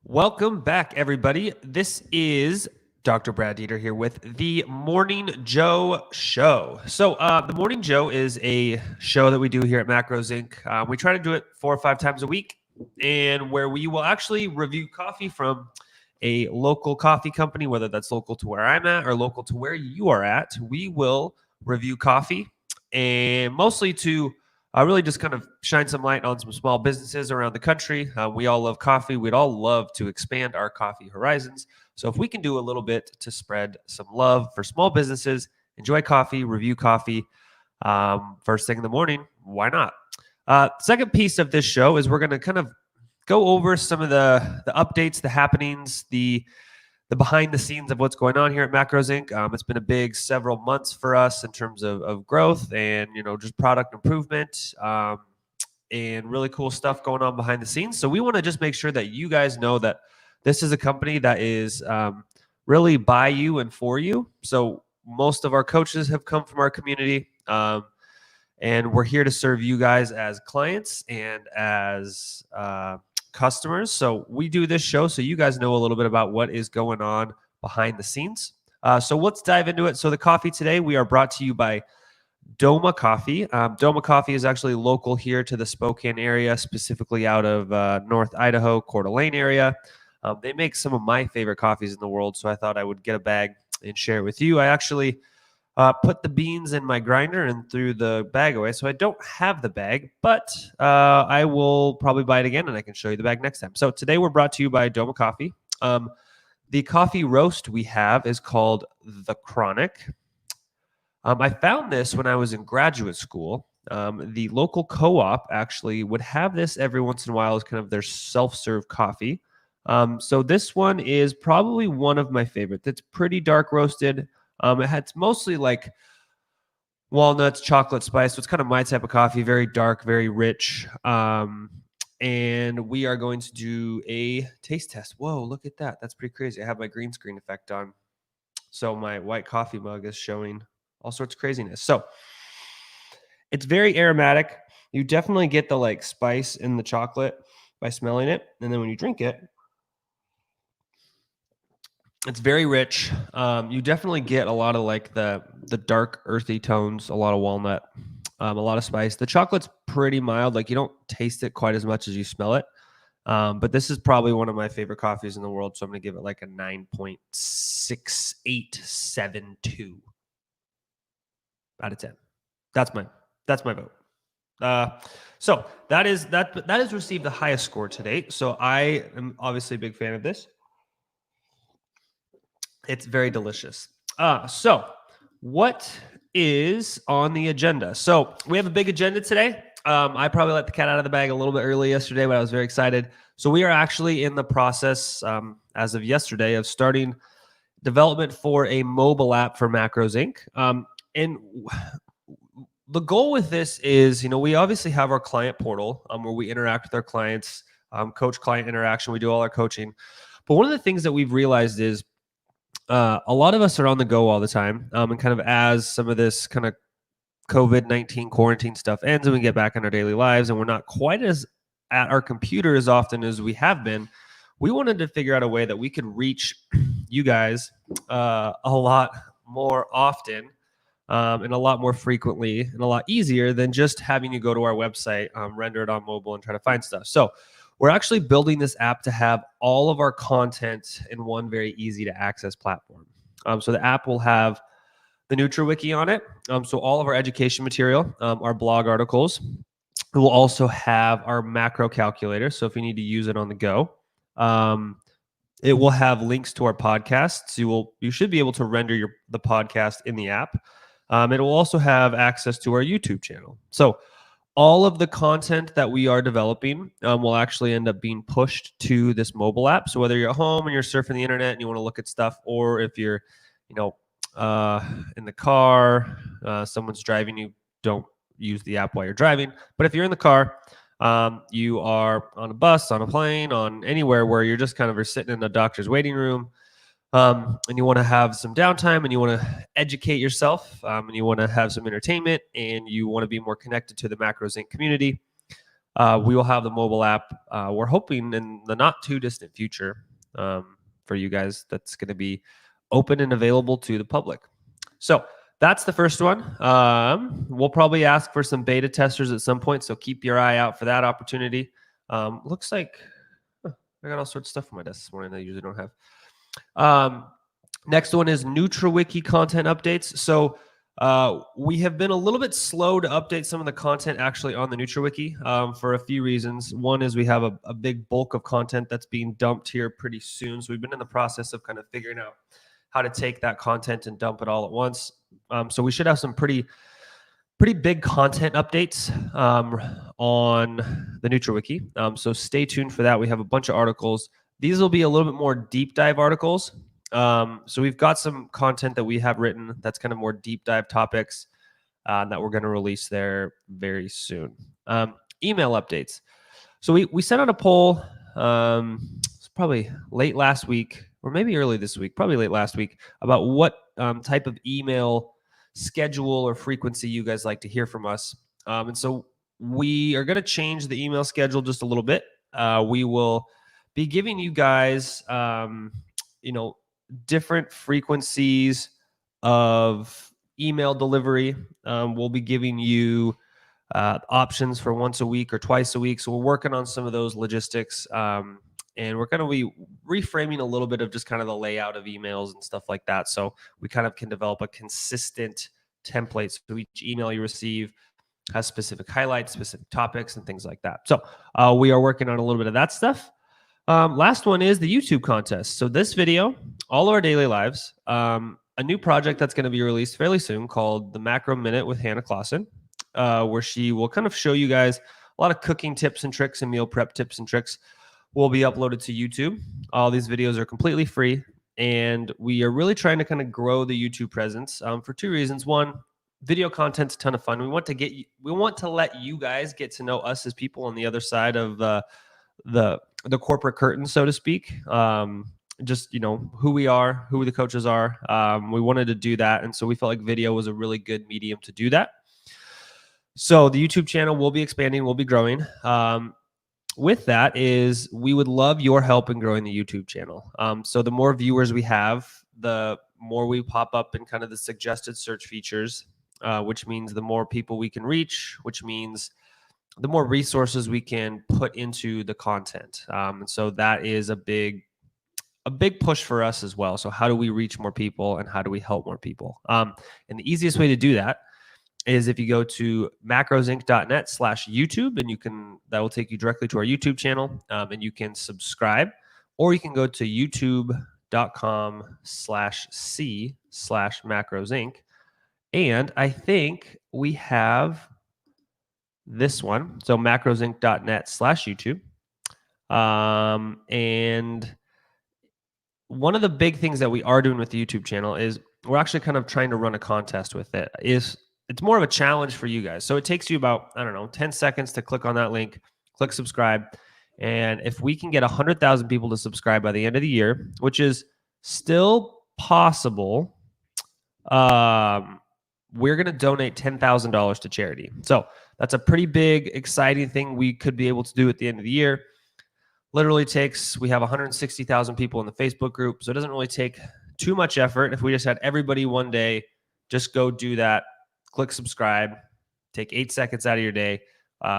Welcome back, everybody. This is Dr. Brad Dieter here with the Morning Joe Show. The Morning Joe is a show that we do here at Macros Inc. We try to do it 4 or 5 times a week, and where we will actually review coffee from a local coffee company, whether that's local to where I'm at or local to where you are at. We will review coffee, and mostly to really just kind of shine some light on some small businesses around the country. We all love coffee. We'd all love to expand our coffee horizons. So if we can do a little bit to spread some love for small businesses, enjoy coffee, review coffee first thing in the morning, why not? Second piece of this show is we're going to kind of go over some of the updates, the happenings, the behind the scenes of what's going on here at Macros Inc. It's been a big several months for us in terms of growth and, just product improvement and really cool stuff going on behind the scenes. So we want to just make sure that you guys know that this is a company that is really by you and for you. So most of our coaches have come from our community, and we're here to serve you guys as clients and as customers. So we do this show so you guys know a little bit about what is going on behind the scenes. So let's dive into it. So the coffee today, we are brought to you by Doma Coffee. Doma Coffee is actually local here to the Spokane area, specifically out of North Idaho, Coeur d'Alene area. They make some of my favorite coffees in the world, so I thought I would get a bag and share it with you. I actually put the beans in my grinder and threw the bag away. So I don't have the bag, but I will probably buy it again and I can show you the bag next time. So today we're brought to you by Doma Coffee. The coffee roast we have is called The Chronic. I found this when I was in graduate school. The local co-op actually would have this every once in a while as kind of their self-serve coffee. So this one is probably one of my favorites. It's pretty dark roasted. It's mostly like walnuts, chocolate spice. So it's kind of my type of coffee, very dark, very rich. And we are going to do a taste test. Whoa, look at that. That's pretty crazy. I have my green screen effect on. So my white coffee mug is showing all sorts of craziness. So it's very aromatic. You definitely get the spice in the chocolate by smelling it. And then when you drink it, it's very rich. You definitely get a lot of the dark earthy tones, a lot of walnut, a lot of spice. The chocolate's pretty mild. You don't taste it quite as much as you smell it. But this is probably one of my favorite coffees in the world. So I'm going to give it a 9.6872 out of 10. That's my vote. So that has received the highest score to date. So I am obviously a big fan of this. It's very delicious. So what is on the agenda? So we have a big agenda today. I probably let the cat out of the bag a little bit early yesterday, but I was very excited. So we are actually in the process, as of yesterday, of starting development for a mobile app for Macros Inc. And the goal with this is, we obviously have our client portal where we interact with our clients, coach-client interaction. We do all our coaching. But one of the things that we've realized is a lot of us are on the go all the time. And kind of as some of this kind of COVID-19 quarantine stuff ends and we get back in our daily lives and we're not quite as at our computer as often as we have been, we wanted to figure out a way that we could reach you guys a lot more often and a lot more frequently and a lot easier than just having you go to our website, render it on mobile and try to find stuff. So we're actually building this app to have all of our content in one very easy to access platform. So the app will have the NutriWiki on it. So all of our education material, our blog articles. It will also have our macro calculator. So if you need to use it on the go, it will have links to our podcasts. You should be able to render the podcast in the app. It will also have access to our YouTube channel. So all of the content that we are developing will actually end up being pushed to this mobile app. So whether you're at home and you're surfing the internet and you want to look at stuff, or if you're, in the car, someone's driving, you don't use the app while you're driving. But if you're in the car, you are on a bus, on a plane, on anywhere where you're just kind of sitting in a doctor's waiting room, and you want to have some downtime and you want to educate yourself, and you want to have some entertainment and you want to be more connected to the Macros Inc. community, We will have the mobile app. We're hoping in the not too distant future for you guys that's going to be open and available to the public. So that's the first one. We'll probably ask for some beta testers at some point, so keep your eye out for that opportunity. Looks like I got all sorts of stuff on my desk this morning that I usually don't have. Next one is NutriWiki content updates. So we have been a little bit slow to update some of the content actually on the NutriWiki for a few reasons. One is we have a big bulk of content that's being dumped here pretty soon. So we've been in the process of kind of figuring out how to take that content and dump it all at once. So we should have some pretty big content updates on the NutriWiki. So stay tuned for that. We have a bunch of articles. These will be a little bit more deep dive articles. So we've got some content that we have written that's kind of more deep dive topics that we're going to release there very soon. Email updates. So we sent out a poll it's probably late last week or maybe early this week, probably late last week, about what type of email schedule or frequency you guys like to hear from us. And so we are going to change the email schedule just a little bit. We will be giving you guys, different frequencies of email delivery. We'll be giving you options for once a week or twice a week. So we're working on some of those logistics. And we're going to be reframing a little bit of just kind of the layout of emails and stuff like that. So we kind of can develop a consistent template. So each email you receive has specific highlights, specific topics, and things like that. So we are working on a little bit of that stuff. Last one is the YouTube contest. So this video, all of our daily lives, a new project that's going to be released fairly soon called the Macro Minute with Hannah Clausen, where she will kind of show you guys a lot of cooking tips and tricks and meal prep tips and tricks will be uploaded to YouTube. All these videos are completely free, and we are really trying to kind of grow the YouTube presence for two reasons. One, video content's a ton of fun. We want to let you guys get to know us as people on the other side of the corporate curtain, so to speak. Just who we are, who the coaches are. We wanted to do that, and so we felt like video was a really good medium to do that. So the YouTube channel will be expanding, will be growing. With that is we would love your help in growing the YouTube channel. So the more viewers we have, the more we pop up in kind of the suggested search features, which means the more people we can reach, which means the more resources we can put into the content. And so that is a big push for us as well. So how do we reach more people and how do we help more people? And the easiest way to do that is if you go to macrosinc.net/YouTube, and that will take you directly to our YouTube channel, and you can subscribe, or you can go to youtube.com/c/macrosinc. And I think we have this one. So macrosinc.net/YouTube. And one of the big things that we are doing with the YouTube channel is we're actually kind of trying to run a contest with it. It's more of a challenge for you guys. So it takes you about, 10 seconds to click on that link, click subscribe. And if we can get 100,000 people to subscribe by the end of the year, which is still possible, we're going to donate $10,000 to charity. So that's a pretty big, exciting thing we could be able to do at the end of the year. Literally we have 160,000 people in the Facebook group. So it doesn't really take too much effort. If we just had everybody one day, just go do that. Click subscribe, take 8 seconds out of your day.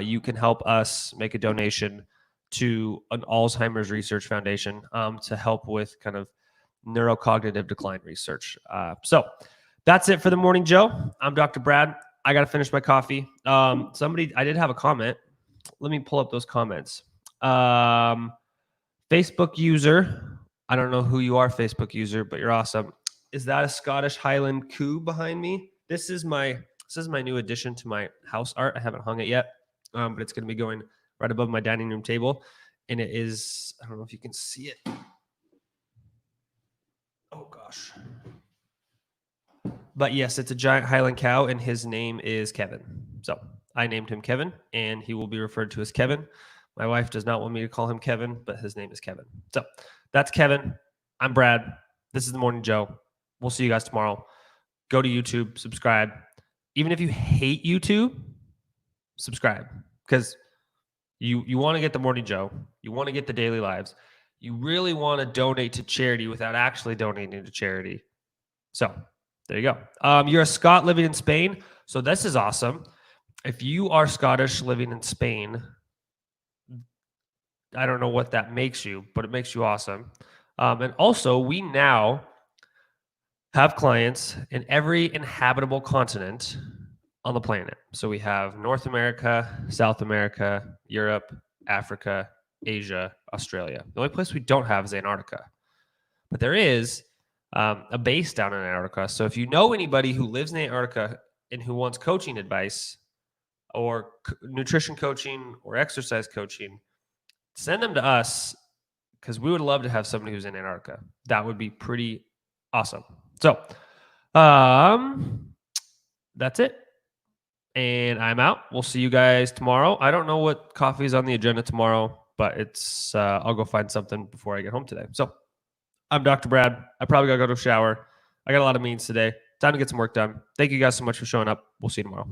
You can help us make a donation to an Alzheimer's Research Foundation to help with kind of neurocognitive decline research. So that's it for the Morning Joe. I'm Dr. Brad. I got to finish my coffee. I did have a comment. Let me pull up those comments. Facebook user. I don't know who you are, Facebook user, but you're awesome. Is that a Scottish Highland coo behind me? This is my new addition to my house art. I haven't hung it yet, but it's going to be going right above my dining room table. And it is, I don't know if you can see it. Oh, gosh. But yes, it's a giant Highland cow, and his name is Kevin. So I named him Kevin, and he will be referred to as Kevin. My wife does not want me to call him Kevin, but his name is Kevin. So that's Kevin. I'm Brad. This is the Morning Joe. We'll see you guys tomorrow. Go to YouTube, subscribe. Even if you hate YouTube, subscribe, because You want to get the Morning Joe. You want to get the daily lives. You really want to donate to charity without actually donating to charity. So there you go. You're a Scot living in Spain. So this is awesome. If you are Scottish living in Spain, I don't know what that makes you, but it makes you awesome. And also, we now have clients in every inhabitable continent on the planet. So we have North America, South America, Europe, Africa, Asia, Australia. The only place we don't have is Antarctica. But there is a base down in Antarctica. So if you know anybody who lives in Antarctica and who wants coaching advice or nutrition coaching or exercise coaching, send them to us because we would love to have somebody who's in Antarctica. That would be pretty awesome. So that's it. And I'm out. We'll see you guys tomorrow. I don't know what coffee is on the agenda tomorrow, but it's I'll go find something before I get home today. So I'm Dr. Brad. I probably gotta go to a shower. I got a lot of meetings today. Time to get some work done. Thank you guys so much for showing up. We'll see you tomorrow.